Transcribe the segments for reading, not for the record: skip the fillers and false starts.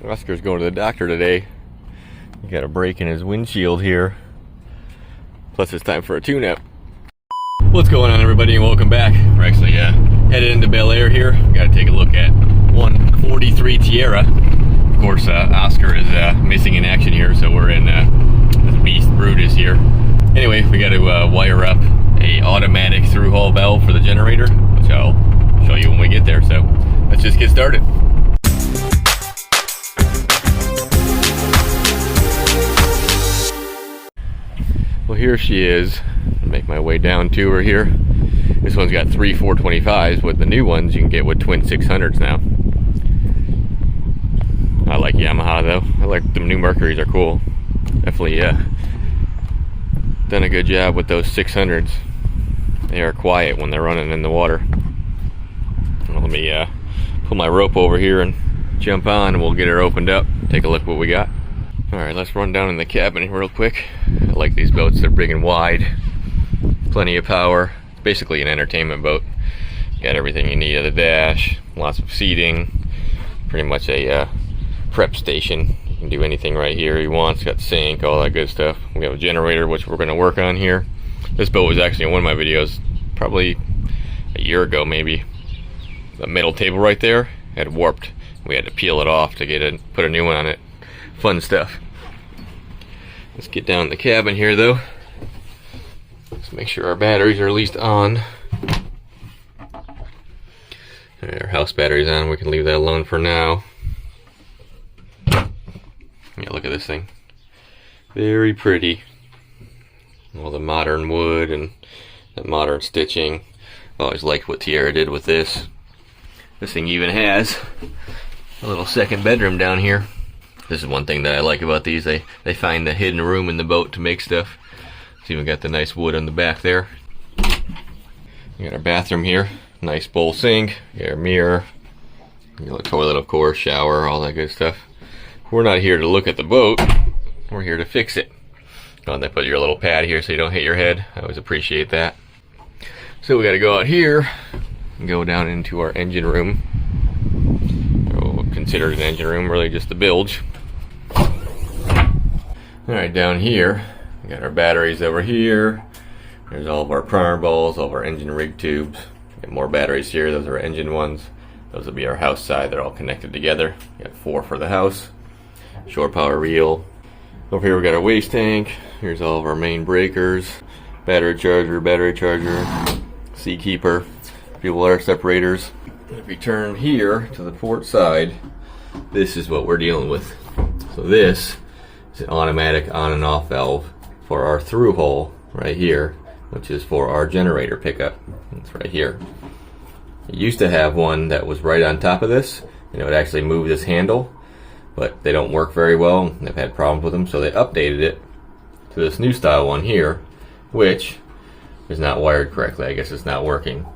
Oscar's going to the doctor today. He got a break in his windshield here. Plus it's time for a tune-up. What's going on, everybody, and welcome back. We're actually headed into Bel Air here. We gotta take a look at 143 Tiara. Of course, Oscar is missing in action here, so we're in this beast Brutus here. Anyway, we gotta wire up a automatic through-hole valve for the generator, which I'll show you when we get there. So let's just get started. Well, here she is. I'll make my way down to her here. This one's got 3 425s. With the new ones, you can get with twin 600s now. I like Yamaha though. I like the new Mercuries, are cool. Definitely done a good job with those 600s. They are quiet when they're running in the water. Well, let me pull my rope over here and jump on, and we'll get her opened up. Take a look what we got. Alright, let's run down in the cabin real quick. I like these boats, they're big and wide. Plenty of power. It's basically an entertainment boat. You got everything you need at the dash, lots of seating. Pretty much a prep station. You can do anything right here you want. It's got sink, all that good stuff. We have a generator, which we're going to work on here. This boat was actually in one of my videos, probably a year ago maybe. The middle table right there had warped. We had to peel it off to get it, put a new one on it. Fun stuff. Let's get down in the cabin here though. Let's make sure our batteries are at least on. Our house battery's on. We can leave that alone for now. Yeah, look at this thing. Very pretty. All the modern wood and the modern stitching. I always liked what Tiara did with this. This thing even has a little second bedroom down here. This is one thing that I like about these. They find the hidden room in the boat to make stuff. It's even got the nice wood on the back there. We got our bathroom here. Nice bowl sink. You got our mirror. You got a toilet, of course, shower, all that good stuff. We're not here to look at the boat. We're here to fix it. Oh, and they put your little pad here so you don't hit your head. I always appreciate that. So we got to go out here and go down into our engine room. Considered an engine room, really just the bilge. Alright, down here we got our batteries over here. There's all of our primer balls, all of our engine rig tubes. Got more batteries here. Those are our engine ones. Those will be our house side. They're all connected together. We got 4 for the house. Shore power reel. Over here we got our waste tank. Here's all of our main breakers. Battery charger, seakeeper, fuel air separators. If we turn here to the port side, this is what we're dealing with. So this is an automatic on and off valve for our through hole right here, which is for our generator pickup. It's right here. It used to have one that was right on top of this, and it would actually move this handle, but they don't work very well. They've had problems with them, so they updated it to this new style one here, which is not wired correctly. I guess it's not working.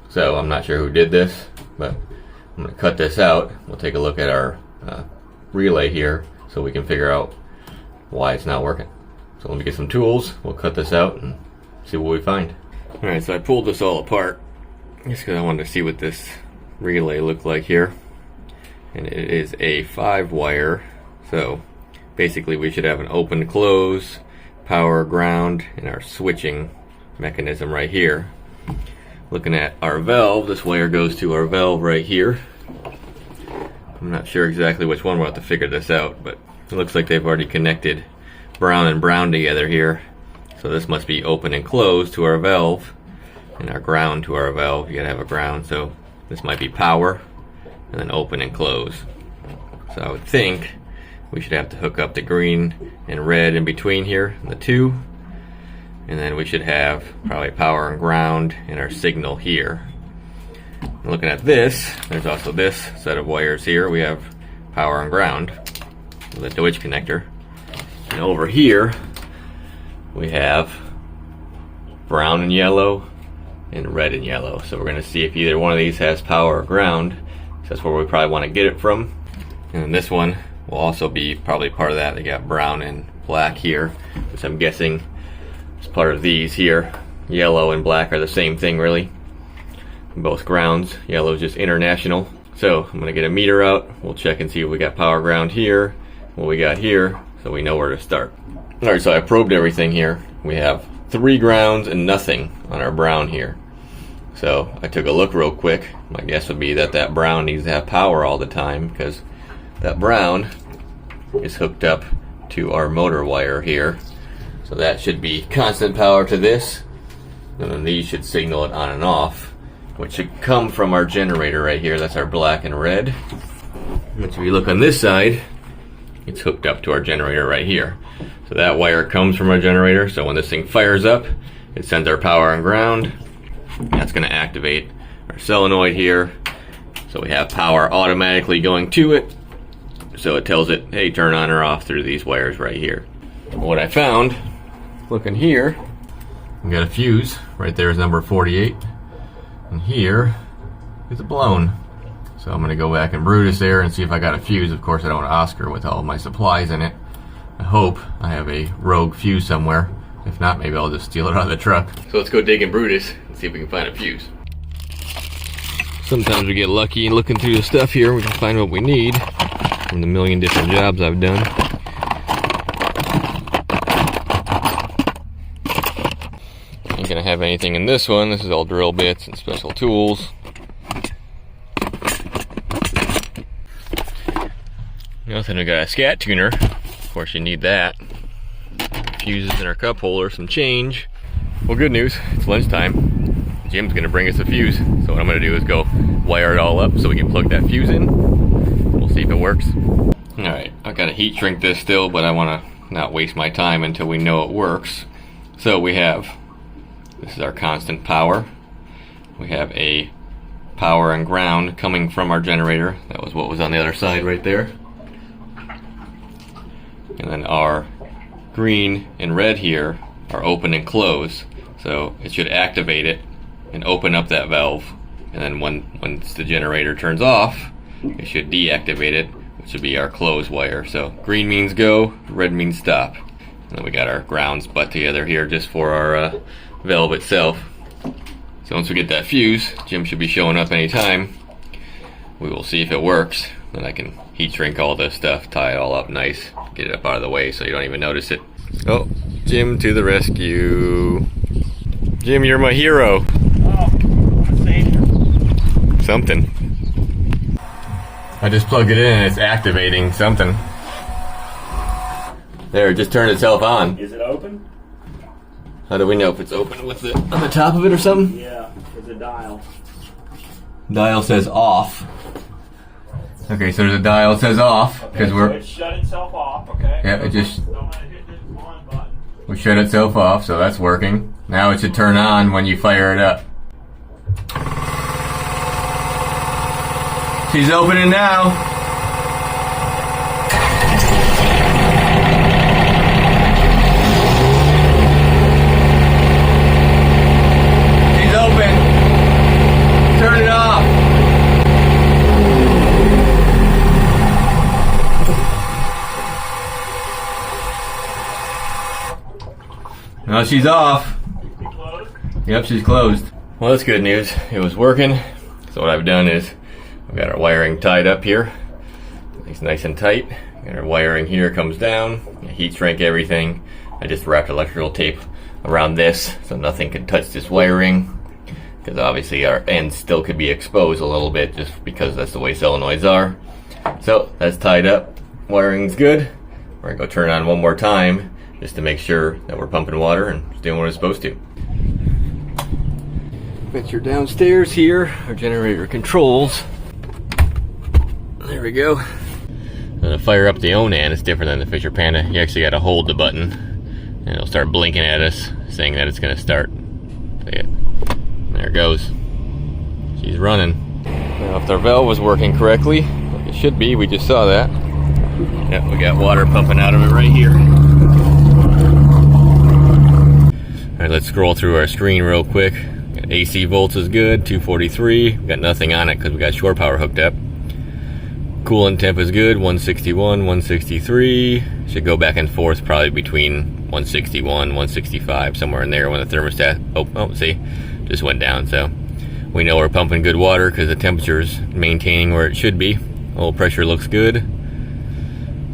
So I'm not sure who did this, but I'm going to cut this out. We'll take a look at our relay here so we can figure out why it's not working. So let me get some tools. We'll cut this out and see what we find. Alright, so I pulled this all apart just because I wanted to see what this relay looked like here. And it is a 5-wire. So basically we should have an open close, power, ground, and our switching mechanism right here. Looking at our valve, this wire goes to our valve right here. I'm not sure exactly which one. We'll have to figure this out, but it looks like they've already connected brown and brown together here. So this must be open and closed to our valve, and our ground to our valve. You gotta have a ground, so this might be power, and then open and close. So I would think we should have to hook up the green and red in between here, the two. And then we should have probably power and ground and our signal here. Looking at this, there's also this set of wires here. We have power and ground with a Deutsch connector. And over here, we have brown and yellow and red and yellow. So we're going to see if either one of these has power or ground. So that's where we probably want to get it from. And then this one will also be probably part of that. They got brown and black here, which I'm guessing is part of these here. Yellow and black are the same thing really. Both grounds. Yellow is just international, So I'm gonna get a meter out. We'll check and see if we got power ground here, what we got here, so we know where to start. All right, so I probed everything here. We have 3 grounds and nothing on our brown here. So I took a look real quick. My guess would be that that brown needs to have power all the time, because that brown is hooked up to our motor wire here. So that should be constant power to this, and then these should signal it on and off, which should come from our generator right here. That's our black and red. Which if you look on this side, it's hooked up to our generator right here. So that wire comes from our generator, so when this thing fires up, it sends our power and ground. That's gonna activate our solenoid here. So we have power automatically going to it. So it tells it, hey, turn on or off through these wires right here. What I found, looking here, we got a fuse. Right there is number 48. And here is a blown. So I'm gonna go back in Brutus there and see if I got a fuse. Of course I don't want Oscar with all of my supplies in it. I hope I have a rogue fuse somewhere. If not, maybe I'll just steal it out of the truck. So let's go dig in Brutus and see if we can find a fuse. Sometimes we get lucky and looking through the stuff here, we can find what we need from the million different jobs I've done. Ain't gonna have anything in this one. This is all drill bits and special tools. Nothing, we got a scat tuner. Of course you need that. Fuses in our cup holder, some change. Well, good news, it's lunchtime. Jim's gonna bring us a fuse. So what I'm gonna do is go wire it all up so we can plug that fuse in. We'll see if it works. All right, I've got to heat shrink this still, but I wanna not waste my time until we know it works. So we have, this is our constant power. We have a power and ground coming from our generator. That was what was on the other side right there. And then our green and red here are open and close. So it should activate it and open up that valve. And then once the generator turns off, it should deactivate it, which would be our close wire. So green means go, red means stop. And then we got our grounds butt together here just for our valve itself. So once we get that fuse, Jim should be showing up anytime. We will see if it works. Then I can heat shrink all this stuff, tie it all up nice, get it up out of the way so you don't even notice it. Oh, Jim to the rescue. Jim, you're my hero. Oh, I'm a savior. Something. I just plugged it in and it's activating something. There, it just turned itself on. Is it open? How do we know if it's open with it on the top of it or something? Yeah, there's a dial. Dial says off. Okay, so there's a dial that says off because so it shut itself off, okay? Yeah, it just Don't let it hit this on button. we shut itself off, so that's working. Now it should turn on when you fire it up. She's opening now. She's open. Turn it off. Now she's off. Closed? Yep, she's closed. Well, that's good news. It was working. So what I've done is we've got our wiring tied up here. It's nice and tight. And our wiring here comes down. Heat shrink everything. I just wrapped electrical tape around this so nothing could touch this wiring. Because obviously our ends still could be exposed a little bit just because that's the way solenoids are. So that's tied up. Wiring's good. We're gonna go turn it on one more time just to make sure that we're pumping water and it's doing what it's supposed to. Venture downstairs here, our generator controls. There we go. And to fire up the Onan, it's different than the Fisher Panda. You actually got to hold the button and it'll start blinking at us saying that it's going to start. See it? There it goes. She's running. Now if our valve was working correctly, like it should be, we just saw that. Yep, we got water pumping out of it right here. Alright, let's scroll through our screen real quick. AC volts is good, 243. We got nothing on it because we got shore power hooked up. Coolant temp is good, 161, 163. Should go back and forth probably between 161, 165, somewhere in there when the thermostat, oh see, just went down. So We know we're pumping good water because the temperature's maintaining where it should be. Oil pressure looks good.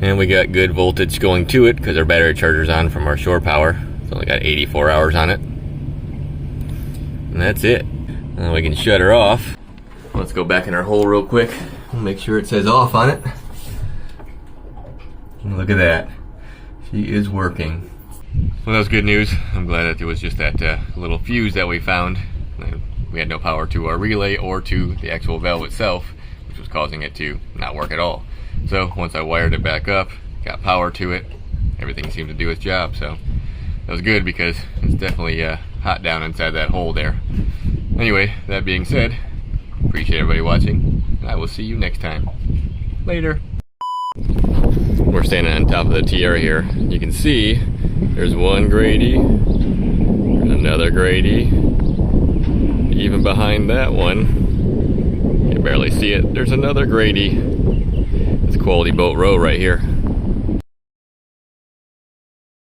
And we got good voltage going to it because our battery charger's on from our shore power. It's only got 84 hours on it. And that's it. Now we can shut her off. Let's go back in our hole real quick. We'll make sure it says off on it. Look at that. She is working. Well, that was good news. I'm glad that it was just that little fuse that we found. We had no power to our relay or to the actual valve itself, which was causing it to not work at all. So once I wired it back up, got power to it, everything seemed to do its job. So that was good because it's definitely hot down inside that hole there. Anyway, that being said, appreciate everybody watching, and I will see you next time. Later. We're standing on top of the Tiara here. You can see there's one Grady, there's another Grady, even behind that one, you can barely see it, there's another Grady. It's Quality Boat Row right here.